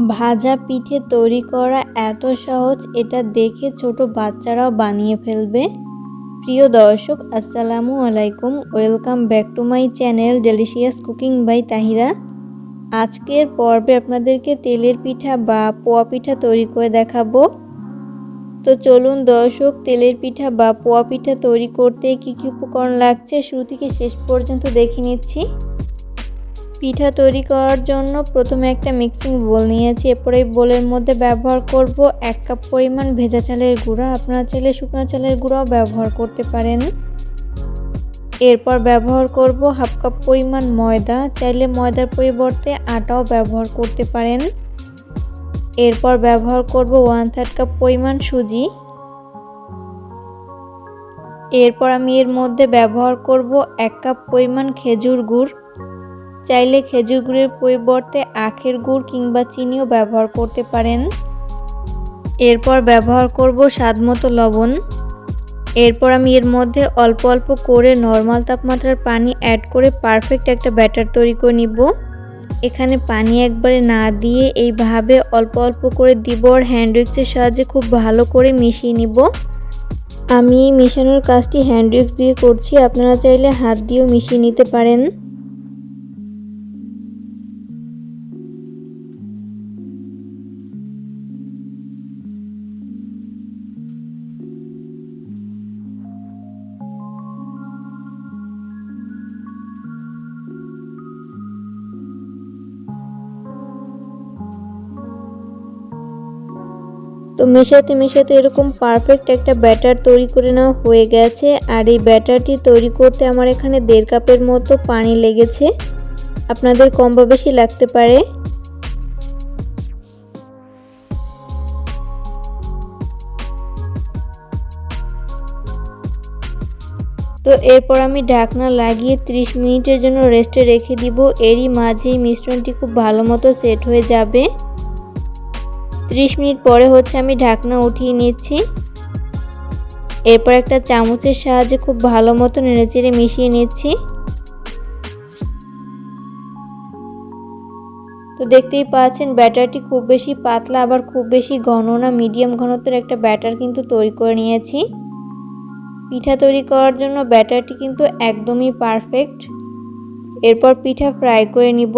ভাজা পিঠে তৈরি করা এত সহজ, এটা দেখে ছোট বাচ্চারাও বানিয়ে ফেলবে। প্রিয় দর্শক, আসসালামু আলাইকুম। Welcome back to my channel delicious cooking by Tahira. আজকের পর্বে আপনাদেরকে তেলের পিঠা বা পোয়া পিঠা তৈরি করে দেখাবো। তো চলুন দর্শক, তেলের পিঠা বা পোয়া পিঠা তৈরি করতে কী কী উপকরণ লাগছে শুরু থেকে শেষ পর্যন্ত দেখে নিচ্ছি। পিঠা তৈরি করার জন্য প্রথমে একটা মিক্সিং বোল নিয়েছি। এরপর এই বোলের মধ্যে ব্যবহার করব 1 কাপ পরিমাণ ভেজা চালের গুঁড়া। আপনারা চাইলে শুকনো চালের গুঁড়াও ব্যবহার করতে পারেন। এরপর ব্যবহার করব 1/2 কাপ পরিমাণ ময়দা, চাইলে ময়দার পরিবর্তে আটাও ব্যবহার করতে পারেন। এরপর ব্যবহার করব 1/3 কাপ পরিমাণ সুজি। এরপর আমি এর মধ্যে ব্যবহার করব 1 কাপ পরিমাণ খেজুর গুড়, চাইলে খেজুর গুড়ের পরিবর্তে আখের গুড় কিংবা চিনিও ব্যবহার করতে পারেন। এরপর ব্যবহার করব স্বাদমতো লবণ। এরপর আমি এর মধ্যে অল্প অল্প করে নর্মাল তাপমাত্রার পানি অ্যাড করে পারফেক্ট একটা ব্যাটার তৈরি করে নিব। এখানে পানি একবারে না দিয়ে এইভাবে অল্প অল্প করে দিব আর হ্যান্ড উইক্সের সাহায্যে খুব ভালো করে মিশিয়ে নিব। আমি এই মেশানোর কাজটি হ্যান্ড উইক্স দিয়ে করছি, আপনারা চাইলে হাত দিয়েও মিশিয়ে নিতে পারেন। তো মেশাতে মেশাতে এরকম পারফেক্ট একটা ব্যাটার তৈরি করে নেওয়া হয়ে গেছে। আর এই ব্যাটারটি তৈরি করতে আমার এখানে 1.5 কাপের মতো পানি লেগেছে, আপনাদের কম বা বেশি লাগতে পারে। তো এরপর আমি ঢাকনা লাগিয়ে 30 মিনিটের জন্য রেস্টে রেখে দিব। এরই মাঝেই মিশ্রণটি খুব ভালো মতো সেট হয়ে যাবে। 30 মিনিট পরে আমি ঢাকনা উঠিয়ে নিচ্ছি। এরপর একটা চামচের সাহায্যে খুব ভালো মতো নেড়েচেড়ে মিশিয়ে নিচ্ছি। তো দেখতেই পাচ্ছেন ব্যাটারটি খুব বেশি পাতলা আবার খুব বেশি ঘন না, মিডিয়াম ঘনত্বের একটা ব্যাটার কিন্তু তৈরি করে নিয়েছি। পিঠা তৈরি করার জন্য ব্যাটারটি কিন্তু একদমই পারফেক্ট। এরপর পিঠা ফ্রাই করে নিব।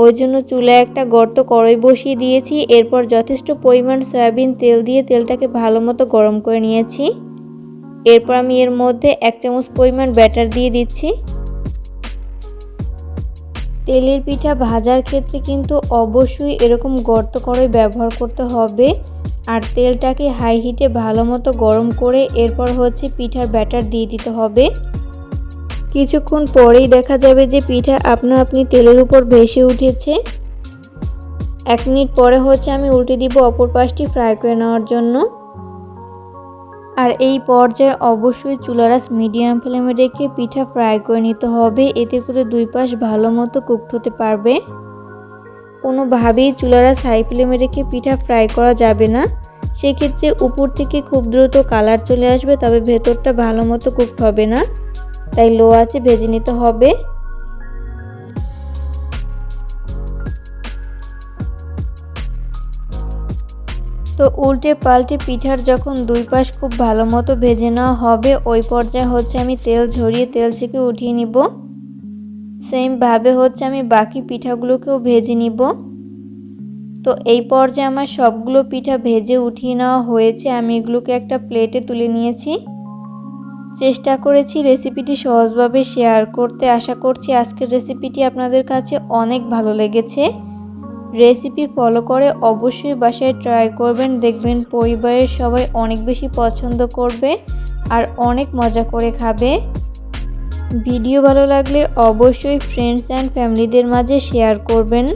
ওই জন্য চুলায় একটা গর্ত কড়াই বসিয়ে দিয়েছি। এরপর যথেষ্ট পরিমাণ সয়াবিন তেল দিয়ে তেলটাকে ভালো মতো গরম করে নিয়েছি। এরপর আমি এর মধ্যে 1 চামচ পরিমাণ ব্যাটার দিয়ে দিচ্ছি। তেলের পিঠা ভাজার ক্ষেত্রে কিন্তু অবশ্যই এরকম গর্ত কড়াই ব্যবহার করতে হবে। আর তেলটাকে হাই হিটে ভালো মতো গরম করে এরপর পিঠার ব্যাটার দিয়ে দিতে হবে। কিছুক্ষণ পরেই দেখা যাবে যে পিঠা আপনা আপনি তেলের উপর ভেসে উঠেছে। 1 মিনিট পরে আমি উল্টে দিব অপর পাশটি ফ্রাই করে নেওয়ার জন্য। আর এই পর্যায়ে অবশ্যই চুলার আঁচ মিডিয়াম ফ্লেমে রেখে পিঠা ফ্রাই করে নিতে হবে, এতে করে দুই পাশ ভালো মতো কুকড হতে পারবে। কোনোভাবেই চুলার আঁচ হাই ফ্লেমে রেখে পিঠা ফ্রাই করা যাবে না, সেক্ষেত্রে উপর থেকে খুব দ্রুত কালার চলে আসবে, তবে ভেতরটা ভালো মতো কুকড হবে না, তাই লো আঁচে ভেজে নিতে হবে। তো উল্টে পাল্টে পিঠার যখন দুই পাশ খুব ভালো মতো ভেজে নেওয়া হবে, ওই পর্যায়ে আমি তেল ঝরিয়ে তেল থেকে উঠিয়ে নিব। সেমভাবে আমি বাকি পিঠাগুলোকেও ভেজে নিব। তো এই পর্যায়ে আমার সবগুলো পিঠা ভেজে উঠিয়ে নেওয়া হয়েছে। আমি এগুলোকে একটা প্লেটে তুলে নিয়েছি। চেষ্টা করেছি রেসিপিটি সহজভাবে শেয়ার করতে। আশা করছি আজকের রেসিপিটি আপনাদের কাছে অনেক ভালো লেগেছে। রেসিপি ফলো করে অবশ্যই বাসায় ট্রাই করবেন, দেখবেন পরিবারের সবাই অনেক বেশি পছন্দ করবে আর অনেক মজা করে খাবে। ভিডিও ভালো লাগলে অবশ্যই ফ্রেন্ডস অ্যান্ড ফ্যামিলিদের মাঝে শেয়ার করবেন।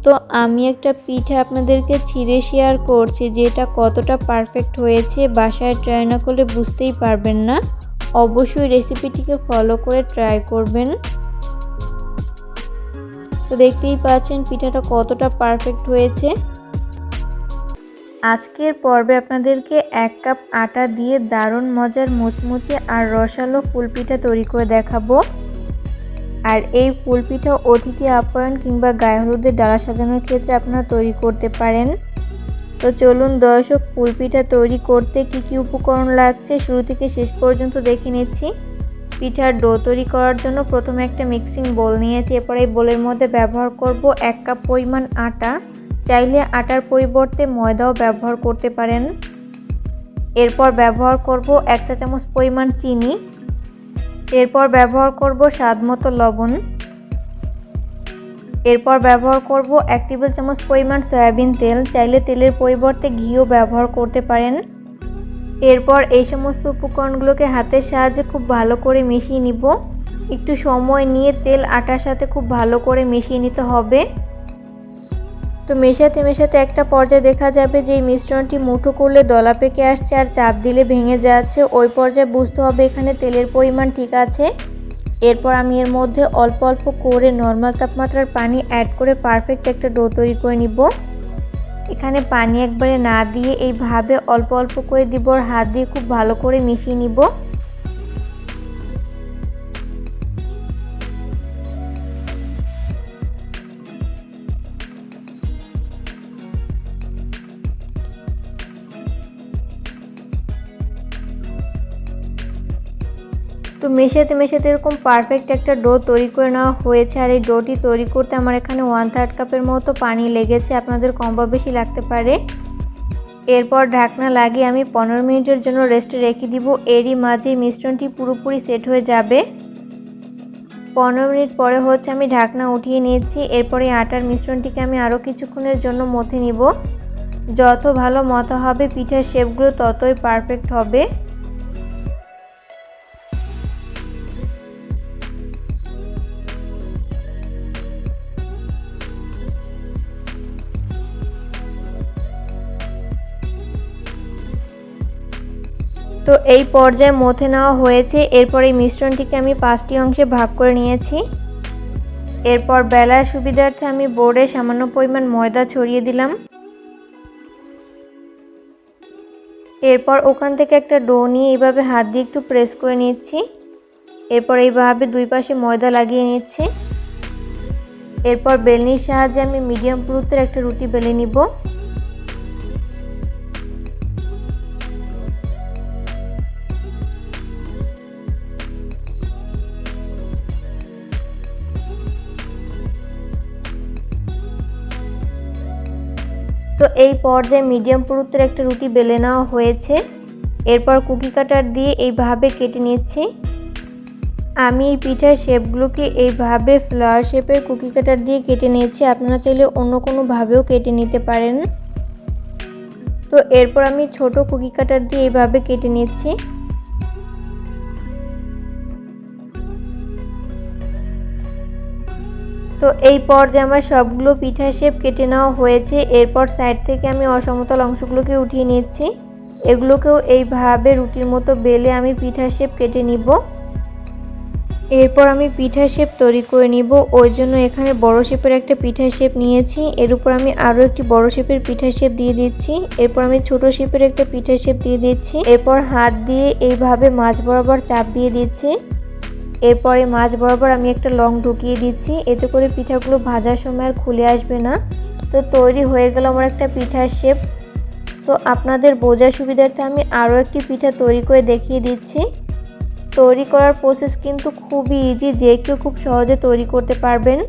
তো আমি একটা পিঠা আপনাদেরকে ছিঁড়ে শেয়ার করছি, যেটা কতটা পারফেক্ট হয়েছে বাসায় ট্রাই না করলে বুঝতেই পারবেন না। অবশ্যই রেসিপিটিকে ফলো করে ট্রাই করবেন। তো দেখতেই পাচ্ছেন পিঠাটা কতটা পারফেক্ট হয়েছে। আজকের পর্বে আপনাদেরকে 1 কাপ আটা দিয়ে দারুণ মজার মুচমুচে আর রসালো ফুল পিঠা তৈরি করে দেখাবো। আর এই ফুল পিঠা অতিথি আপ্যায়ন কিংবা গায়ে হলুদের ডালা সাজানোর ক্ষেত্রে আপনারা তৈরি করতে পারেন। তো চলুন দর্শক, ফুল পিঠা তৈরি করতে কি কি উপকরণ লাগছে শুরু থেকে শেষ পর্যন্ত দেখে নিচ্ছি। পিঠার ডো তৈরি করার জন্য প্রথমে একটা মিক্সিং বোল নিয়েছি। এরপর এই বোলের মধ্যে ব্যবহার করব 1 কাপ পরিমাণ আটা। চাইলে আটার পরিবর্তে ময়দাও ব্যবহার করতে পারেন। এরপর ব্যবহার করব 1 চা চামচ পরিমাণ চিনি। এরপর ব্যবহার করব স্বাদমতো লবণ। এরপর ব্যবহার করব 1 টেবিল চামচ পরিমাণ সয়াবিন তেল। চাইলে তেলের পরিবর্তে ঘিও ব্যবহার করতে পারেন। এরপর এই সমস্ত উপকরণগুলোকে হাতের সাহায্যে খুব ভালো করে মিশিয়ে নিব। একটু সময় নিয়ে তেল আটার সাথে খুব ভালো করে মিশিয়ে নিতে হবে। তো মেশাতে মেশাতে একটা পর্যায়ে দেখা যাবে যে এই মিশ্রণটি মুঠো করলে দলা পেকে আসছে আর চাপ দিলে ভেঙে যাচ্ছে। ওই পর্যায়ে বুঝতে হবে এখানে তেলের পরিমাণ ঠিক আছে। এরপর আমি এর মধ্যে অল্প অল্প করে নর্মাল তাপমাত্রার পানি অ্যাড করে পারফেক্ট একটা ডো তৈরি করে নিব। এখানে পানি একবারে না দিয়ে এইভাবে অল্প অল্প করে দিব আর হাত দিয়ে খুব ভালো করে মিশিয়ে নিব। তো মেশাতে মেশাতে এরকম পারফেক্ট একটা ডো তৈরি করে নেওয়া হয়েছে। আর এই ডোটি তৈরি করতে আমার এখানে 1/3 কাপের মতো পানি লেগেছে, আপনাদের কম বা বেশি লাগতে পারে। এরপর ঢাকনা লাগিয়ে আমি 15 মিনিটের জন্য রেস্টে রেখে দিব। এরই মাঝে মিশ্রণটি পুরোপুরি সেট হয়ে যাবে। 15 মিনিট পরে আমি ঢাকনা উঠিয়ে নিয়েছি। এরপরে আটার মিশ্রণটিকে আমি আরও কিছুক্ষণের জন্য মথে নিব। যত ভালো মথা হবে পিঠার শেপগুলো ততই পারফেক্ট হবে। তো এই পর্যায়ে মথে নেওয়া হয়েছে। এরপর এই মিশ্রণটিকে আমি 5টি অংশে ভাগ করে নিয়েছি। এরপর বেলার সুবিধার্থে আমি বোর্ডে সামান্য পরিমাণ ময়দা ছড়িয়ে দিলাম। এরপর ওখান থেকে একটা ডো নিয়ে এইভাবে হাত দিয়ে একটু প্রেস করে নিচ্ছি। এরপর এইভাবে দুই পাশে ময়দা লাগিয়ে নিচ্ছি। এরপর বেলনির সাহায্যে আমি মিডিয়াম পুরুত্বের একটা রুটি বেলে নিব। তো এই পর্যায়ে মিডিয়াম পুরুত্বের একটা রুটি বেলে নেওয়া হয়েছে। এরপর কুকি কাটার দিয়ে এইভাবে কেটে নিচ্ছি। আমি এই পিঠার শেপগুলোকে এইভাবে ফ্লাওয়ার শেপের কুকি কাটার দিয়ে কেটে নিয়েছি। আপনারা চাইলে অন্য কোনোভাবেও কেটে নিতে পারেন। তো এরপর আমি ছোট কুকি কাটার দিয়ে এইভাবে কেটে নিচ্ছি। তো এই পর্যায়ে আমার সবগুলো পিঠার শেপ কেটে নেওয়া হয়েছে। এরপর সাইড থেকে আমি অসমতল অংশগুলোকে উঠিয়ে নিচ্ছি। এগুলোকেও এইভাবে রুটির মতো বেলে আমি পিঠার শেপ কেটে নিব। এরপর আমি পিঠার শেপ তৈরি করে নিব। ওই জন্য এখানে বড় শেপের একটা পিঠার শেপ নিয়েছি। এর উপর আমি আরও একটি বড় শেপের পিঠার শেপ দিয়ে দিচ্ছি। এরপর আমি ছোট শেপের একটা পিঠার শেপ দিয়ে দিচ্ছি। এরপর হাত দিয়ে এইভাবে মাঝ বরাবর চাপ দিয়ে দিচ্ছি। এরপরে মাঝ বরাবর আমি একটা লং ঢুকিয়ে দিচ্ছি। এতে করে পিঠাগুলো ভাজার সময় আর খুলে আসবে না। তো তৈরি হয়ে গেল আমার একটা পিঠার শেপ। তো আপনাদের বোঝার সুবিধার্থে আমি আরও একটি পিঠা তৈরি করে দেখিয়ে দিচ্ছি। তৈরি করার প্রসেস কিন্তু খুবই ইজি, যে কেউ খুব সহজে তৈরি করতে পারবেন।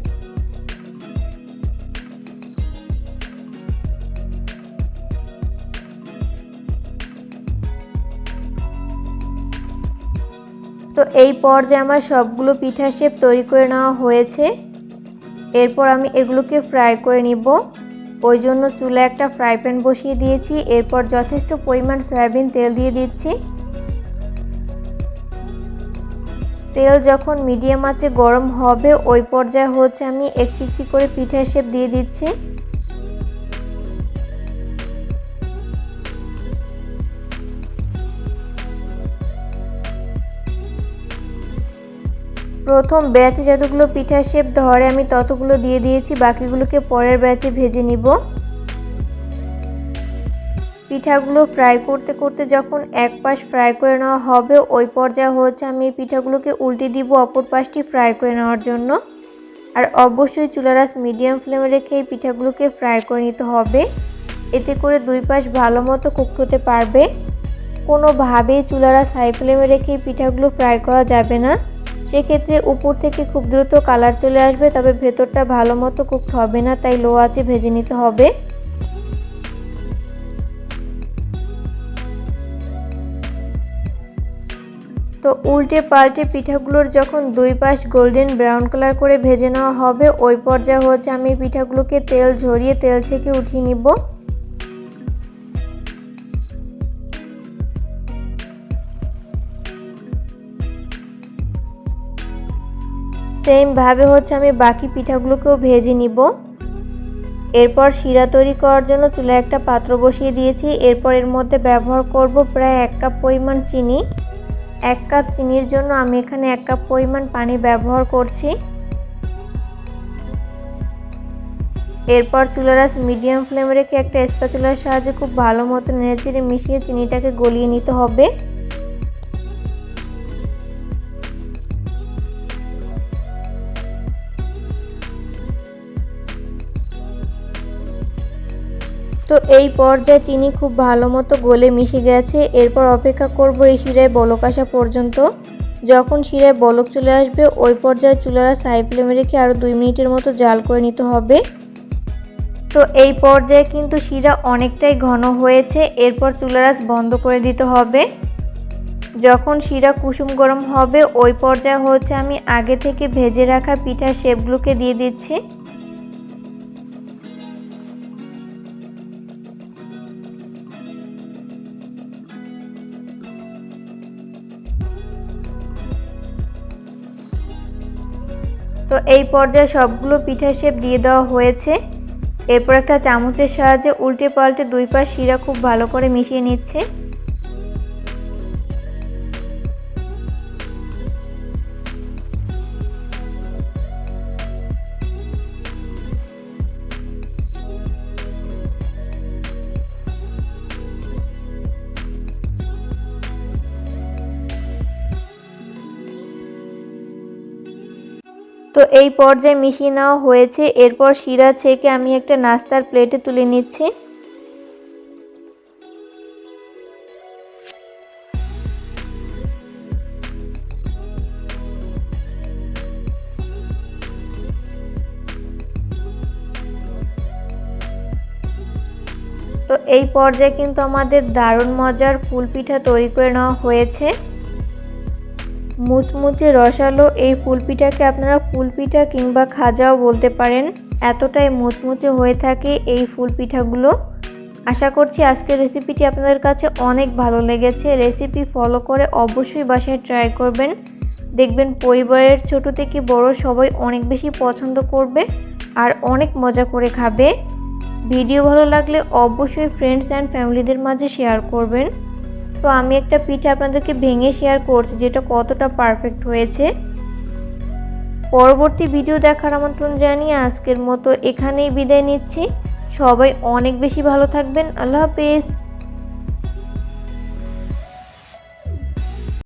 তো এই পর্যায়ে আমার সবগুলো পিঠার শেপ তৈরি করে নেওয়া হয়েছে। এরপর আমি এগুলোকে ফ্রাই করে নিব। ওই জন্য চুলায় একটা ফ্রাই প্যান বসিয়ে দিয়েছি। এরপর যথেষ্ট পরিমাণ সয়াবিন তেল দিয়ে দিচ্ছি। তেল যখন মিডিয়াম আঁচে গরম হবে ওই পর্যায়ে আমি একটি একটি করে পিঠার শেপ দিয়ে দিচ্ছি। প্রথম ব্যাচে যতগুলো পিঠার শেপ ধরে আমি ততগুলো দিয়ে দিয়েছি, বাকিগুলোকে পরের ব্যাচে ভেজে নিব। পিঠাগুলো ফ্রাই করতে করতে যখন এক পাশ ফ্রাই করে নেওয়া হবে ওই পর্যায়ে হচ্ছে আমি এই পিঠাগুলোকে উল্টে দিব অপর পাশটি ফ্রাই করে নেওয়ার জন্য। আর অবশ্যই চুলার আঁচ মিডিয়াম ফ্লেমে রেখে এই পিঠাগুলোকে ফ্রাই করে নিতে হবে, এতে করে দুই পাশ ভালো মতো কুক হতে পারবে। কোনোভাবেই চুলার আঁচ হাই ফ্লেমে রেখে এই পিঠাগুলো ফ্রাই করা যাবে না, সেক্ষেত্রে উপর থেকে খুব দ্রুত কালার চলে আসবে, তবে ভেতরটা ভালো মতো কুকড হবে না, তাই লো আঁচে ভেজে নিতে হবে। তো উল্টে পাল্টে পিঠাগুলোর যখন দুই পাশ গোল্ডেন ব্রাউন কালার করে ভেজে নেওয়া হবে ওই পর্যায়ে হচ্ছে আমি পিঠাগুলোকে তেল ঝরিয়ে তেল থেকে উঠিয়ে নিব। সেম ভাবে হচ্ছে আমি বাকি পিঠাগুলোকেও ভেজে নিব। এরপর শিরা তৈরি করার জন্য চুলায় একটা পাত্র বসিয়ে দিয়েছি। এরপর এর মধ্যে ব্যবহার করব প্রায় 1 কাপ পরিমাণ চিনি। 1 কাপ চিনির জন্য আমি এখানে 1 কাপ পরিমাণ পানি ব্যবহার করছি। এরপর চুলার আঁচ মিডিয়াম ফ্লেমে রেখে একটা স্প্যাচুলার সাহায্যে খুব ভালো মতো নেড়েচেড়ে মিশিয়ে চিনিটাকে গলিয়ে নিতে হবে। তো এই পর্যায়ে চিনি খুব ভালো মতো গলে মিশে গেছে। এরপর অপেক্ষা করব এই শিরায় বলক আসা পর্যন্ত। যখন শিরায় বলক চলে আসবে ওই পর্যায়ে চুলার আঁচ হাই ফ্লেমে রেখে আরও 2 মিনিটের মতো জাল করে নিতে হবে। তো এই পর্যায়ে কিন্তু শিরা অনেকটাই ঘন হয়েছে, এরপর চুলার আঁচ বন্ধ করে দিতে হবে। যখন শিরা কুসুম গরম হবে ওই পর্যায়ে হচ্ছে আমি আগে থেকে ভেজে রাখা পিঠার শেপগুলোকে দিয়ে দিচ্ছি। তো এই পর্যায়ে সবগুলো পিঠার শেপ দিয়ে দেওয়া হয়েছে। এরপর একটা চামচের সাহায্যে উল্টে পাল্টে দুই পাশ শিরা খুব ভালো করে মিশিয়ে নিচ্ছে। তো এই পর্যায়ে মিশিয়ে নেওয়া হয়েছে। এরপর শিরা ছেঁকে আমি একটা নাস্তার প্লেটে তুলে নিচ্ছি। তো এই পর্যায়ে কিন্তু আমাদের দারুণ মজার ফুল পিঠা তৈরি করে নেওয়া হয়েছে। মুচমুচে রসালো এই ফুল পিঠাকে আপনারা ফুল পিঠা কিংবা খাজাও বলতে পারেন, এতটাই মুচমুচে হয়ে থাকে এই ফুল পিঠাগুলো। আশা করছি আজকের রেসিপিটি আপনাদের কাছে অনেক ভালো লেগেছে। রেসিপি ফলো করে অবশ্যই বাসায় ট্রাই করবেন, দেখবেন পরিবারের ছোট থেকে বড় সবাই অনেক বেশি পছন্দ করবে আর অনেক মজা করে খাবে। ভিডিও ভালো লাগলে অবশ্যই ফ্রেন্ডস অ্যান্ড ফ্যামিলিদের মাঝে শেয়ার করবেন। তো আমি একটা পিঠা আপনাদেরকে ভেঙে শেয়ার করছি যেটা কতটা পারফেক্ট হয়েছে। পরবর্তী ভিডিও দেখার আমন্ত্রণ জানিয়ে আজকের মতো এখানেই বিদায় নিচ্ছি। সবাই অনেক বেশি ভালো থাকবেন। আল্লাহ হাফেজ।